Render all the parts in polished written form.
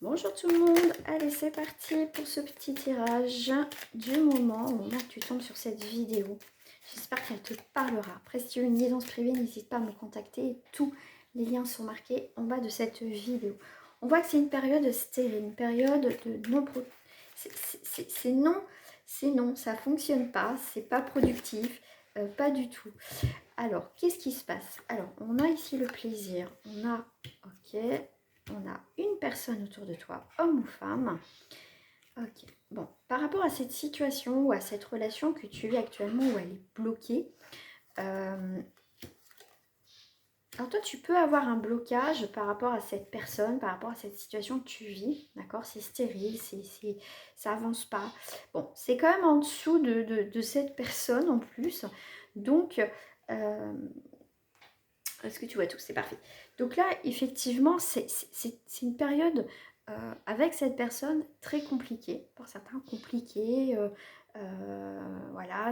Bonjour tout le monde, allez c'est parti pour ce petit tirage du moment, au moment que tu tombes sur cette vidéo. J'espère qu'elle te parlera. Après si tu as une guidance privée, n'hésite pas à me contacter. Tous les liens sont marqués en bas de cette vidéo. On voit que c'est une période stérile, une période de non... C'est non, ça fonctionne pas, c'est pas productif, pas du tout. Alors, qu'est-ce qui se passe? Alors, on a ici le plaisir, on a... Ok... On a une personne autour de toi, homme ou femme. Ok. Bon, par rapport à cette situation ou à cette relation que tu vis actuellement où elle est bloquée, alors toi, tu peux avoir un blocage par rapport à cette personne, par rapport à cette situation que tu vis, d'accord? C'est stérile, ça avance pas. Bon, c'est quand même en dessous de cette personne en plus. Donc, est-ce que tu vois tout? C'est parfait. Donc là, effectivement, c'est une période avec cette personne très compliquée, pour certains compliquée. Voilà,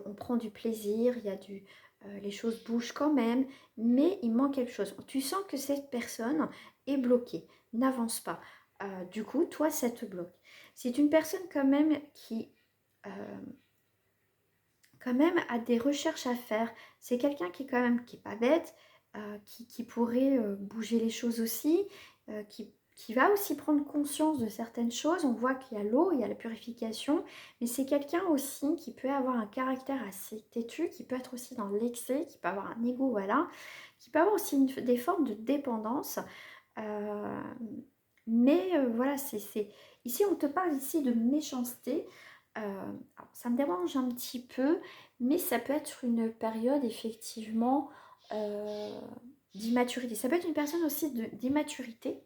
on prend du plaisir, il y a les choses bougent quand même, mais il manque quelque chose. Tu sens que cette personne est bloquée, n'avance pas. Du coup, toi, ça te bloque. C'est une personne quand même qui... euh, quand même a des recherches à faire. C'est quelqu'un qui est quand même qui est pas bête, qui pourrait bouger les choses aussi, qui va aussi prendre conscience de certaines choses. On voit qu'il y a l'eau, il y a la purification, mais c'est quelqu'un aussi qui peut avoir un caractère assez têtu, qui peut être aussi dans l'excès, qui peut avoir un ego, voilà, qui peut avoir aussi des formes de dépendance. Euh, voilà, ici on te parle ici de méchanceté. Alors, ça me dérange un petit peu, mais ça peut être une période effectivement d'immaturité. Ça peut être une personne aussi d'immaturité,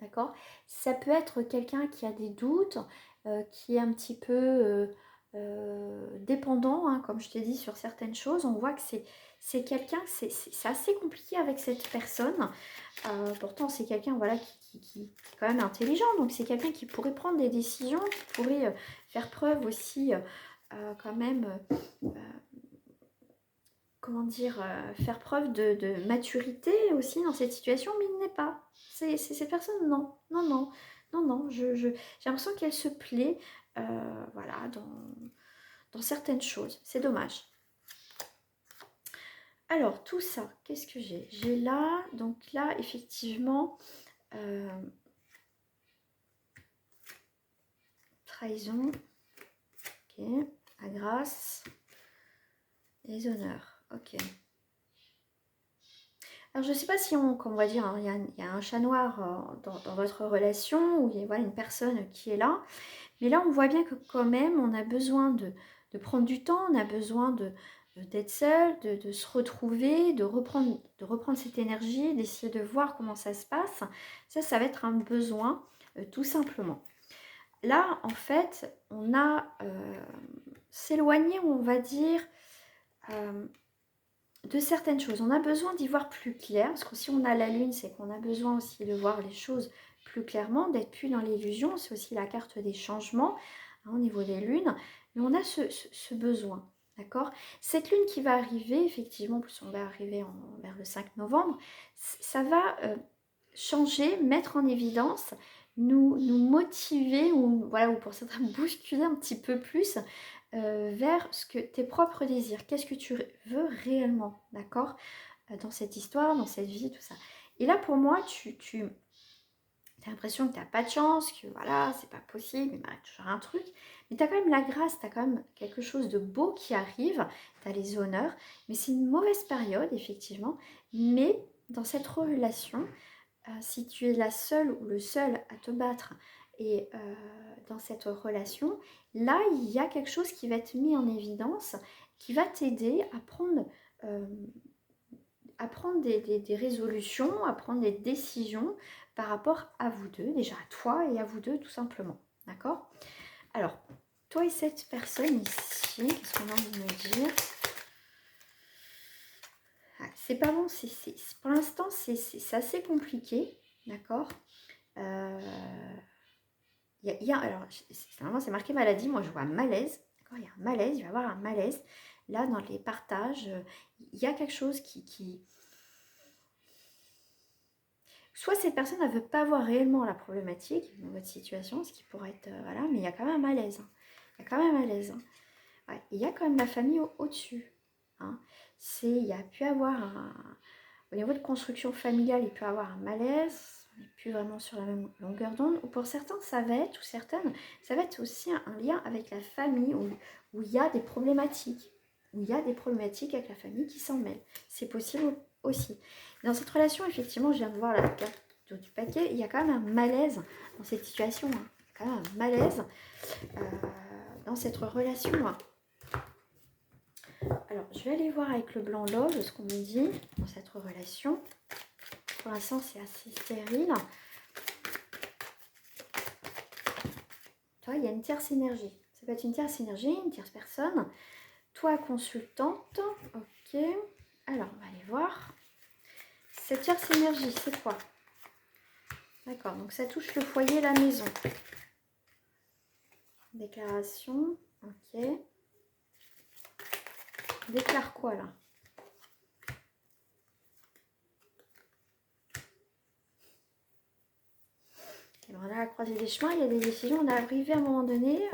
d'accord? Ça peut être quelqu'un qui a des doutes, qui est un petit peu dépendant, hein, comme je t'ai dit, sur certaines choses. On voit que c'est quelqu'un, c'est assez compliqué avec cette personne. Pourtant, c'est quelqu'un voilà, qui est quand même intelligent. Donc, c'est quelqu'un qui pourrait prendre des décisions, qui pourrait faire preuve aussi quand même, comment dire, faire preuve de maturité aussi dans cette situation, mais il n'est pas. C'est cette personne, non, non, non, non, non. J'ai l'impression qu'elle se plaît voilà, dans certaines choses. C'est dommage. Alors, tout ça, qu'est-ce que j'ai? J'ai là, donc là, effectivement, trahison, ok, la grâce, les honneurs, ok. Alors, je ne sais pas si on, comme on va dire, hein, il y a un chat noir dans votre relation, ou il y a voilà, une personne qui est là, mais là, on voit bien que quand même, on a besoin de prendre du temps, on a besoin d'être seul, de se retrouver, de reprendre cette énergie, d'essayer de voir comment ça se passe. Ça va être un besoin, tout simplement. Là, en fait, on a s'éloigné, on va dire, de certaines choses. On a besoin d'y voir plus clair, parce que si on a la lune, c'est qu'on a besoin aussi de voir les choses plus clairement, d'être plus dans l'illusion. C'est aussi la carte des changements hein, au niveau des lunes. Mais on a ce besoin, d'accord? Cette lune qui va arriver, effectivement, plus on va arriver vers le 5 novembre, ça va changer, mettre en évidence, nous motiver, ou, voilà, ou pour certains bousculer un petit peu plus vers tes propres désirs. Qu'est-ce que tu veux réellement, d'accord? Dans cette histoire, dans cette vie, tout ça. Et là, pour moi, tu as l'impression que tu n'as pas de chance, que voilà, c'est pas possible, il m'arrive toujours un truc. Mais tu as quand même la grâce, tu as quand même quelque chose de beau qui arrive, tu as les honneurs. Mais c'est une mauvaise période, effectivement. Mais dans cette relation, si tu es la seule ou le seul à te battre et dans cette relation, là, il y a quelque chose qui va être mis en évidence, qui va t'aider euh, à prendre des résolutions, à prendre des décisions par rapport à vous deux, déjà à toi et à vous deux tout simplement. D'accord? Alors, toi et cette personne ici, qu'est-ce qu'on a envie de me dire? C'est pas bon, pour l'instant c'est assez compliqué, d'accord? Alors, normalement c'est marqué maladie, moi je vois malaise, d'accord? Il y a un malaise, il va y avoir un malaise. Là, dans les partages, il y a quelque chose qui... Soit cette personne ne veut pas voir réellement la problématique dans votre situation, ce qui pourrait être, voilà, mais il y a quand même un malaise. Hein. Il y a quand même un malaise. Hein. Ouais, il y a quand même la famille au-dessus. Hein. Il y a pu avoir au niveau de construction familiale, il peut y avoir un malaise, on n'est plus vraiment sur la même longueur d'onde. Ou pour certains, ça va être, ou certaines, ça va être aussi un lien avec la famille où il y a des problématiques. Où il y a des problématiques avec la famille qui s'en mêlent. C'est possible aussi. Dans cette relation, effectivement, je viens de voir la carte du paquet, il y a quand même un malaise dans cette situation. Hein. Il y a quand même un malaise dans cette relation. Hein. Alors, je vais aller voir avec le blanc love ce qu'on me dit dans cette relation. Pour l'instant, c'est assez stérile. Toi, il y a une tierce énergie. Ça peut être une tierce énergie, une tierce personne. Toi, consultante. Ok. Alors, on va aller voir. Cette tierce énergie, c'est quoi? D'accord, donc ça touche le foyer, la maison. Déclaration. Ok. Déclare quoi, là? Et ben, on a la croisée des chemins, il y a des décisions. On est arrivé à un moment donné...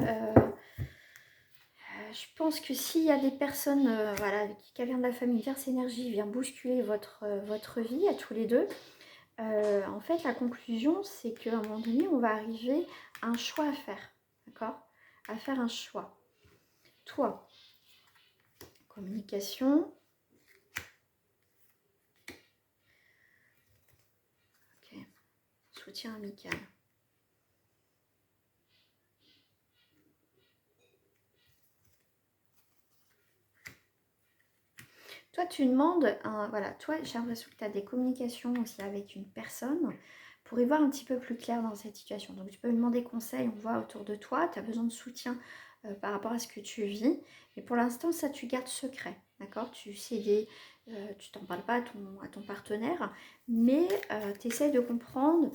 je pense que s'il y a des personnes, voilà, qui vient de la famille, tierce énergie vient bousculer votre vie à tous les deux, en fait, la conclusion, c'est qu'à un moment donné, on va arriver à un choix à faire, d'accord? À faire un choix. Toi, communication. Ok. Soutien amical. Toi, tu demandes, voilà, toi, j'ai l'impression que tu as des communications aussi avec une personne pour y voir un petit peu plus clair dans cette situation. Donc, tu peux me demander conseil, on voit autour de toi, tu as besoin de soutien par rapport à ce que tu vis. Et pour l'instant, ça, tu gardes secret, d'accord? Tu t'en parles pas à ton partenaire, mais tu essaies de comprendre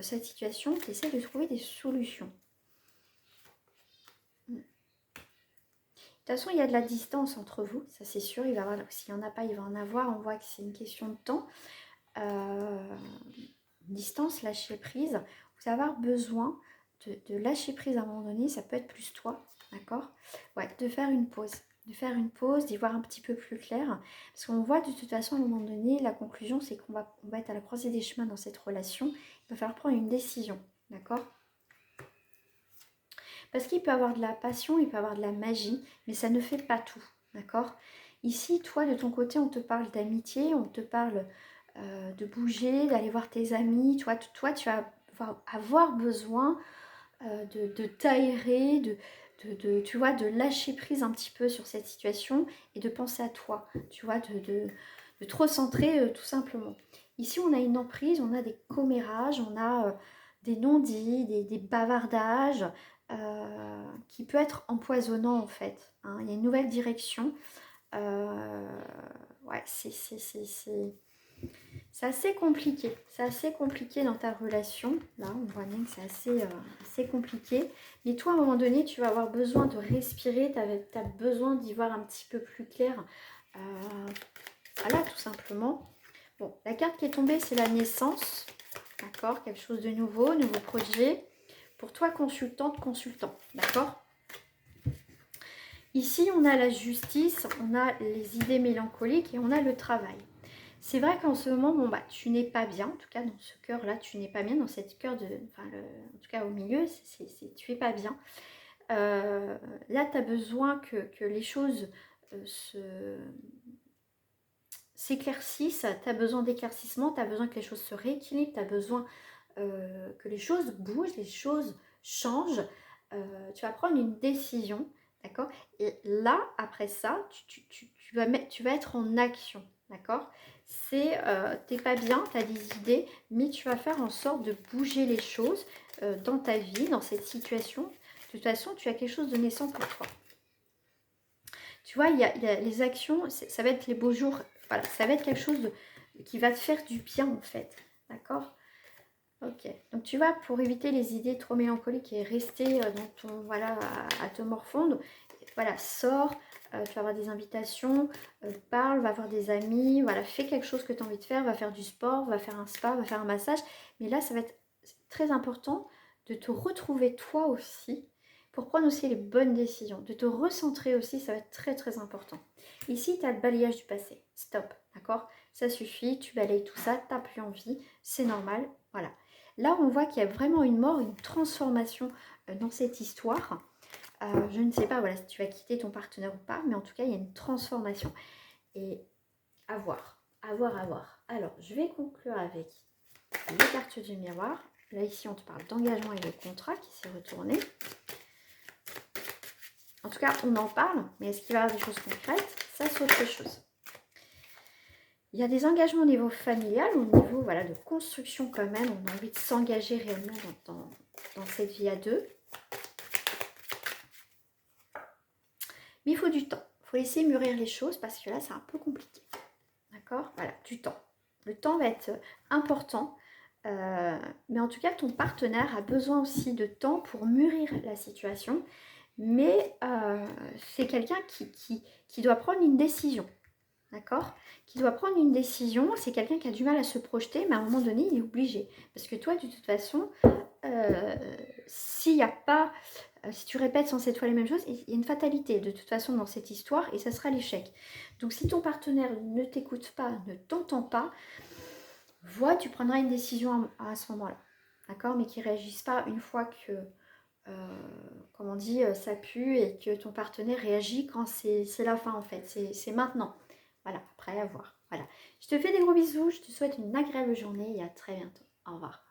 cette situation, tu essaies de trouver des solutions. De toute façon, il y a de la distance entre vous, ça c'est sûr. S'il n'y en a pas, il va en avoir. On voit que c'est une question de temps. Distance, lâcher prise. Vous allez avoir besoin de lâcher prise à un moment donné. Ça peut être plus toi, d'accord? Ouais, de faire une pause. De faire une pause, d'y voir un petit peu plus clair. Parce qu'on voit de toute façon à un moment donné, la conclusion c'est qu'on va être à la croisée des chemins dans cette relation. Il va falloir prendre une décision, d'accord? Parce qu'il peut avoir de la passion, il peut avoir de la magie, mais ça ne fait pas tout, d'accord? Ici, toi, de ton côté, on te parle d'amitié, on te parle de bouger, d'aller voir tes amis. Toi, tu vas avoir besoin de t'aérer, tu vois, de lâcher prise un petit peu sur cette situation et de penser à toi, tu vois, de te recentrer tout simplement. Ici, on a une emprise, on a des commérages, on a des non-dits, des bavardages qui peut être empoisonnant en fait. Hein. Il y a une nouvelle direction. Ouais, c'est assez compliqué. C'est assez compliqué dans ta relation. Là, on voit bien que c'est assez compliqué. Mais toi, à un moment donné, tu vas avoir besoin de respirer. Tu as besoin d'y voir un petit peu plus clair. Voilà, tout simplement. Bon, la carte qui est tombée, c'est la naissance. D'accord? Quelque chose de nouveau projet. Pour toi, consultante, consultant. D'accord? Ici, on a la justice, on a les idées mélancoliques et on a le travail. C'est vrai qu'en ce moment, bon, bah, tu n'es pas bien, en tout cas dans ce cœur-là, tu n'es pas bien, dans cette cœur de. Enfin, en tout cas au milieu, tu n'es pas bien. Là, tu as besoin que les choses s'éclaircissent, tu as besoin d'éclaircissement, tu as besoin que les choses se rééquilibrent, tu as besoin que les choses bougent, les choses changent. Tu vas prendre une décision, d'accord? Et là, après ça, tu vas être en action, d'accord? T'es pas bien, tu as des idées, mais tu vas faire en sorte de bouger les choses dans ta vie, dans cette situation. De toute façon, tu as quelque chose de naissant pour toi. Tu vois, il y a les actions, ça va être les beaux jours. Voilà, ça va être quelque chose qui va te faire du bien en fait, d'accord? Ok, donc tu vas, pour éviter les idées trop mélancoliques et rester dans ton, voilà, à te morfondre, voilà, sors, tu vas avoir des invitations, parle, va voir des amis, voilà, fais quelque chose que tu as envie de faire, va faire du sport, va faire un spa, va faire un massage. Mais là, ça va être très important de te retrouver toi aussi pour prendre aussi les bonnes décisions, de te recentrer aussi, ça va être très très important. Ici, tu as le balayage du passé. Stop, d'accord? Ça suffit, tu balayes tout ça, tu n'as plus envie, c'est normal, voilà. Là, on voit qu'il y a vraiment une mort, une transformation dans cette histoire. Je ne sais pas voilà, si tu vas quitter ton partenaire ou pas, mais en tout cas, il y a une transformation. Et à voir, à voir, à voir. Alors, je vais conclure avec les cartes du miroir. Là, ici, on te parle d'engagement et de contrat qui s'est retourné. En tout cas, on en parle, mais est-ce qu'il va y avoir des choses concrètes? Ça, c'est autre chose. Il y a des engagements au niveau familial, au niveau voilà, de construction quand même. On a envie de s'engager réellement dans cette vie à deux. Mais il faut du temps. Il faut laisser mûrir les choses parce que là, c'est un peu compliqué. D'accord? Voilà, du temps. Le temps va être important. Mais en tout cas, ton partenaire a besoin aussi de temps pour mûrir la situation. Mais c'est quelqu'un qui doit prendre une décision. D'accord? Qui doit prendre une décision. C'est quelqu'un qui a du mal à se projeter, mais à un moment donné, il est obligé. Parce que toi, de toute façon, s'il n'y a pas... si tu répètes sans cette fois les mêmes choses, il y a une fatalité de toute façon dans cette histoire et ça sera l'échec. Donc si ton partenaire ne t'écoute pas, ne t'entend pas, tu prendras une décision à ce moment-là. D'accord? Mais qui ne réagisse pas une fois que, comme on dit, ça pue et que ton partenaire réagit quand c'est la fin en fait. C'est maintenant. Voilà, après à voir. Voilà. Je te fais des gros bisous, je te souhaite une agréable journée et à très bientôt. Au revoir.